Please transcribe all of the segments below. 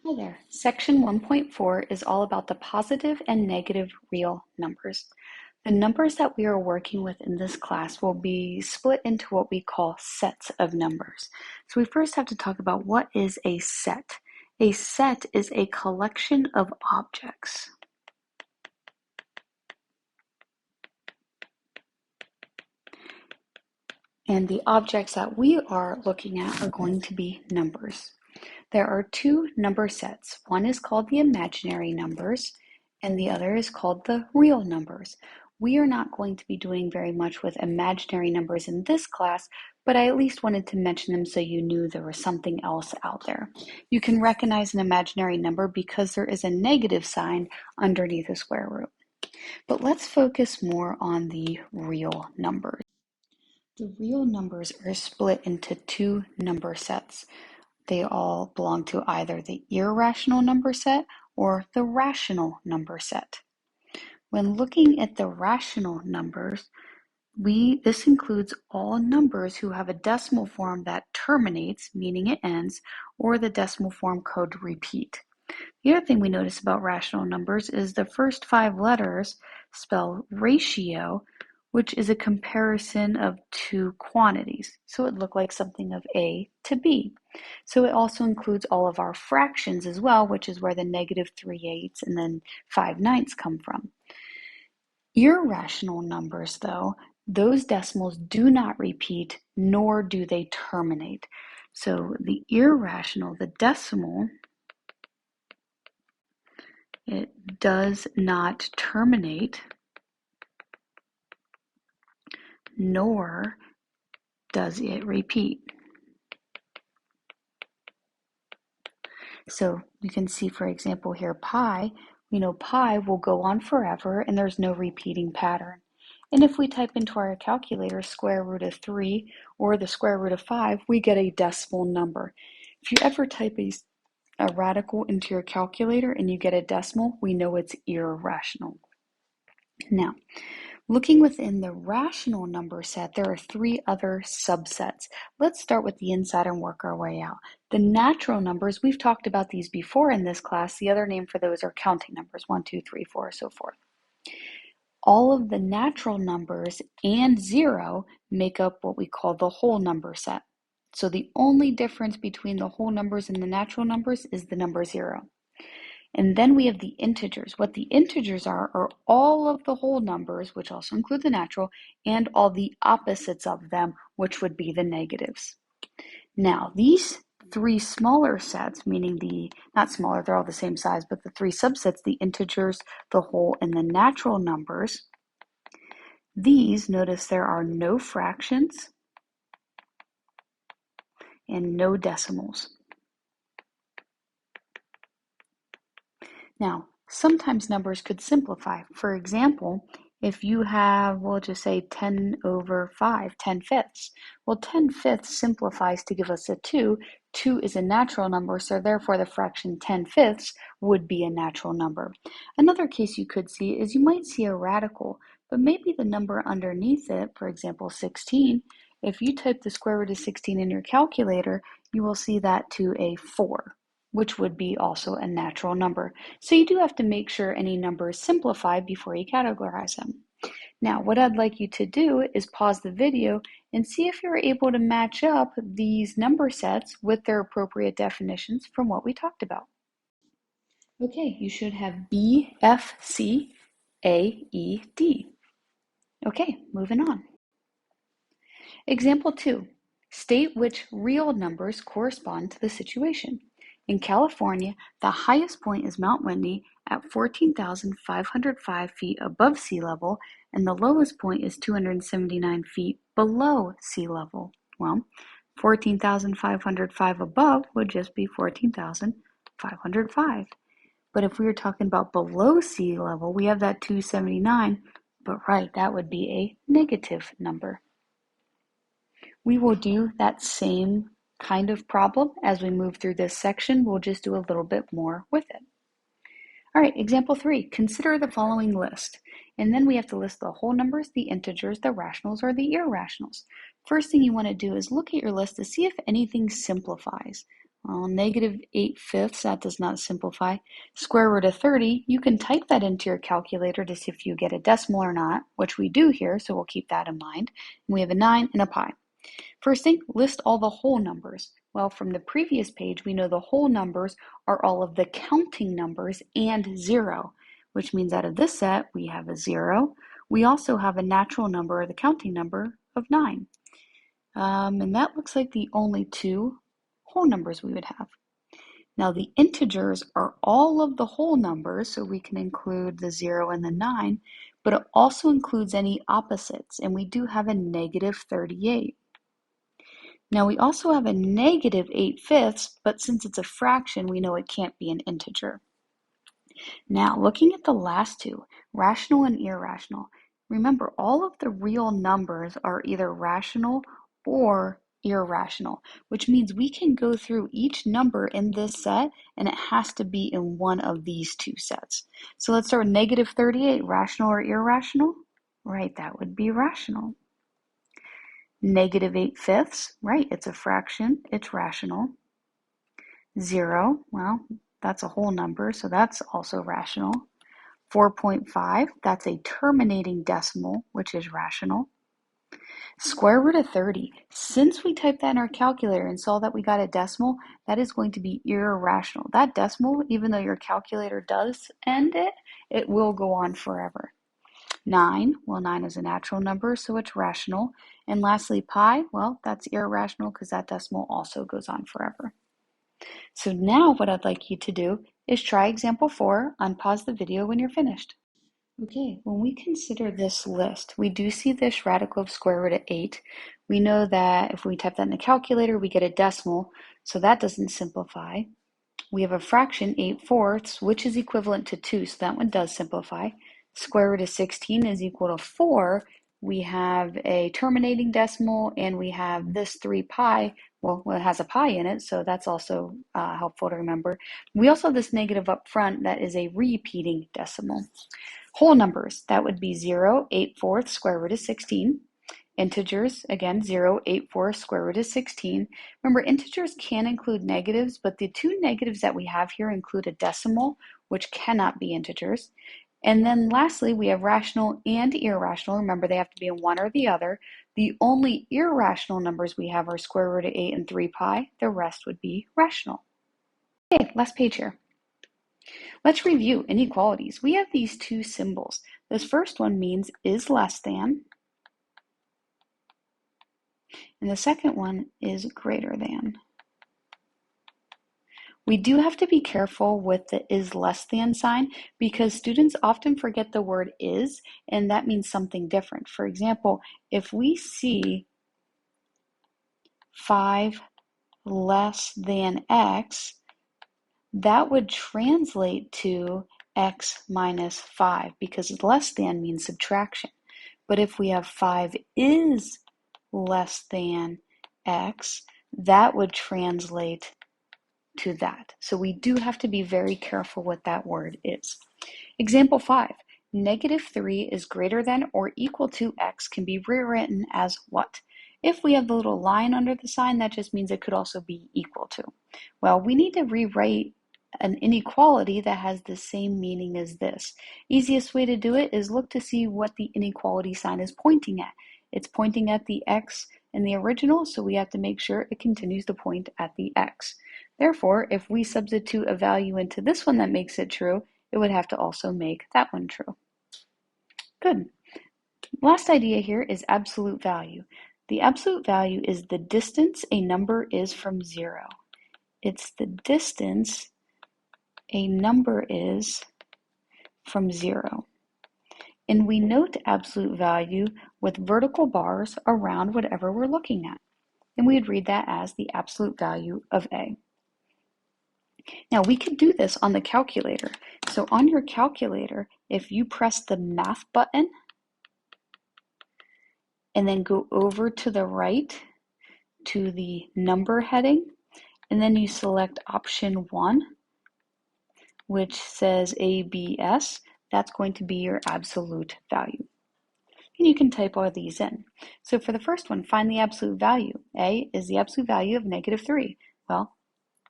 Hi there. Section 1.4 is all about the positive and negative real numbers. The numbers that we are working with in this class will be split into what we call sets of numbers. So we first have to talk about what is a set. A set is a collection of objects. And the objects that we are looking at are going to be numbers. There are two number sets. One is called the imaginary numbers, and the other is called the real numbers. We are not going to be doing very much with imaginary numbers in this class, but I at least wanted to mention them so you knew there was something else out there. You can recognize an imaginary number because there is a negative sign underneath a square root. But let's focus more on the real numbers. The real numbers are split into two number sets. They all belong to either the irrational number set or the rational number set. When looking at the rational numbers, this includes all numbers who have a decimal form that terminates, meaning it ends, or the decimal form code repeat. The other thing we notice about rational numbers is the first 5 letters spell ratio, which is a comparison of two quantities. So it looked like something of A to B. So it also includes all of our fractions as well, which is where the -3/8 and then 5/9 come from. Irrational numbers, though, those decimals do not repeat, nor do they terminate. So the irrational, the decimal, it does not terminate, nor does it repeat. So you can see, for example, here pi, we know pi will go on forever and there's no repeating pattern. And if we type into our calculator square root of 3 or the square root of 5, we get a decimal number. If you ever type a radical into your calculator and you get a decimal, we know it's irrational. Now, looking within the rational number set, there are 3 other subsets. Let's start with the inside and work our way out. The natural numbers, we've talked about these before in this class. The other name for those are counting numbers, 1, 2, 3, 4, so forth. All of the natural numbers and 0 make up what we call the whole number set. So the only difference between the whole numbers and the natural numbers is the number 0. And then we have the integers. What the integers are all of the whole numbers, which also include the natural, and all the opposites of them, which would be the negatives. Now, these 3 smaller sets, meaning not smaller, they're all the same size, but the 3 subsets, the integers, the whole, and the natural numbers, these, notice there are no fractions and no decimals. Now, sometimes numbers could simplify. For example, if you have, we'll just say 10 over 5, 10 fifths. Well, 10 fifths simplifies to give us a 2. 2 is a natural number, so therefore the fraction 10 fifths would be a natural number. Another case you could see is you might see a radical, but maybe the number underneath it, for example 16, if you type the square root of 16 in your calculator, you will see that to a 4, which would be also a natural number. So you do have to make sure any number is simplified before you categorize them. Now, what I'd like you to do is pause the video and see if you're able to match up these number sets with their appropriate definitions from what we talked about. Okay, you should have B, F, C, A, E, D. Okay, moving on. Example 2. State which real numbers correspond to the situation. In California, the highest point is Mount Whitney at 14,505 feet above sea level, and the lowest point is 279 feet below sea level. Well, 14,505 above would just be 14,505. But if we were talking about below sea level, we have that 279, but right, that would be a negative number. We will do that same kind of problem as we move through this section. We'll just do a little bit more with it. All right, example 3, consider the following list. And then we have to list the whole numbers, the integers, the rationals, or the irrationals. First thing you want to do is look at your list to see if anything simplifies. Well, negative 8/5, that does not simplify. Square root of 30, you can type that into your calculator to see if you get a decimal or not, which we do here, so we'll keep that in mind. And we have a 9 and a pi. First thing, list all the whole numbers. Well, from the previous page, we know the whole numbers are all of the counting numbers and 0, which means out of this set, we have a 0. We also have a natural number, or the counting number, of 9. And that looks like the only two whole numbers we would have. Now the integers are all of the whole numbers, so we can include the 0 and the 9, but it also includes any opposites, and we do have a negative 38. Now we also have a negative 8/5, but since it's a fraction, we know it can't be an integer. Now, looking at the last two, rational and irrational, remember all of the real numbers are either rational or irrational, which means we can go through each number in this set and it has to be in one of these two sets. So let's start with negative 38, rational or irrational? Right, that would be rational. Negative 8/5, right, it's a fraction, it's rational. 0, well, that's a whole number, so that's also rational. 4.5, that's a terminating decimal, which is rational. Square root of 30, since we typed that in our calculator and saw that we got a decimal, that is going to be irrational. That decimal, even though your calculator does end it, it will go on forever. 9, well, 9 is a natural number, so it's rational. And lastly, pi, well, that's irrational because that decimal also goes on forever. So now what I'd like you to do is try example 4, unpause the video when you're finished. Okay, when we consider this list, we do see this radical of square root of 8. We know that if we type that in the calculator, we get a decimal, so that doesn't simplify. We have a fraction, 8/4, which is equivalent to 2, so that one does simplify. Square root of 16 is equal to 4. We have a terminating decimal, and we have this 3 pi. Well, it has a pi in it, so that's also helpful to remember. We also have this negative up front that is a repeating decimal. Whole numbers, that would be 0, 8/4, square root of 16. Integers, again, 0, 8/4, square root of 16. Remember, integers can include negatives, but the two negatives that we have here include a decimal, which cannot be integers. And then lastly, we have rational and irrational. Remember, they have to be in one or the other. The only irrational numbers we have are square root of 8 and 3 pi. The rest would be rational. Okay, last page here. Let's review inequalities. We have these two symbols. This first one means is less than, and the second one is greater than. We do have to be careful with the is less than sign because students often forget the word is, and that means something different. For example, if we see 5 less than x, that would translate to x minus 5 because less than means subtraction. But if we have 5 is less than x, that would translate to that. So we do have to be very careful what that word is. Example 5, negative 3 is greater than or equal to x can be rewritten as what? If we have the little line under the sign, that just means it could also be equal to. Well, we need to rewrite an inequality that has the same meaning as this. Easiest way to do it is look to see what the inequality sign is pointing at. It's pointing at the x in the original, so we have to make sure it continues to point at the x. Therefore, if we substitute a value into this one that makes it true, it would have to also make that one true. Good. Last idea here is absolute value. The absolute value is the distance a number is from 0. It's the distance a number is from 0. And we note absolute value with vertical bars around whatever we're looking at. And we would read that as the absolute value of A. Now we could do this on the calculator. So on your calculator, if you press the math button and then go over to the right to the number heading, and then you select option 1, which says ABS, that's going to be your absolute value. And you can type all of these in. So for the first one, find the absolute value. A is the absolute value of negative 3. Well,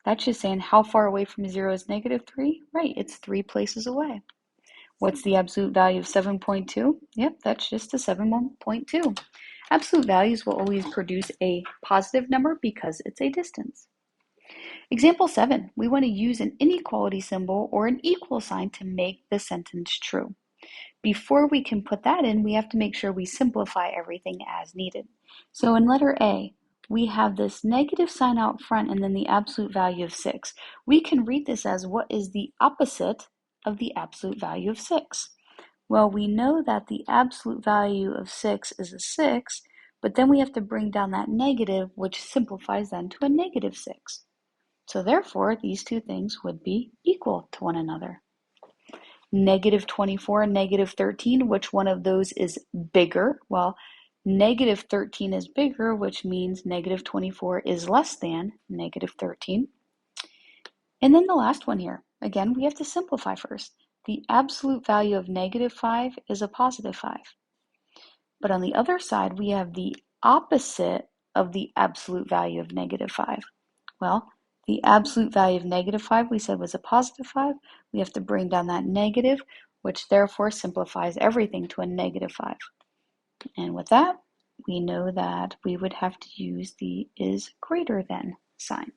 That's just saying how far away from 0 is -3? Right, it's 3 places away. What's the absolute value of 7.2? Yep, that's just a 7.2. Absolute values will always produce a positive number because it's a distance. Example 7, we want to use an inequality symbol or an equal sign to make the sentence true. Before we can put that in, we have to make sure we simplify everything as needed. So in letter A, we have this negative sign out front and then the absolute value of 6. We can read this as what is the opposite of the absolute value of 6? Well, we know that the absolute value of 6 is a 6, but then we have to bring down that negative, which simplifies then to a -6. So therefore, these two things would be equal to one another. -24 and -13, which one of those is bigger? Well, -13 is bigger, which means -24 is less than -13. And then the last one here, again, we have to simplify first. The absolute value of -5 is a +5. But on the other side, we have the opposite of the absolute value of -5. Well, the absolute value of -5 we said was a +5. We have to bring down that negative, which therefore simplifies everything to a -5. And with that, we know that we would have to use the is greater than sign.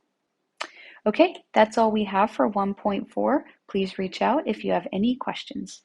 Okay, that's all we have for 1.4. Please reach out if you have any questions.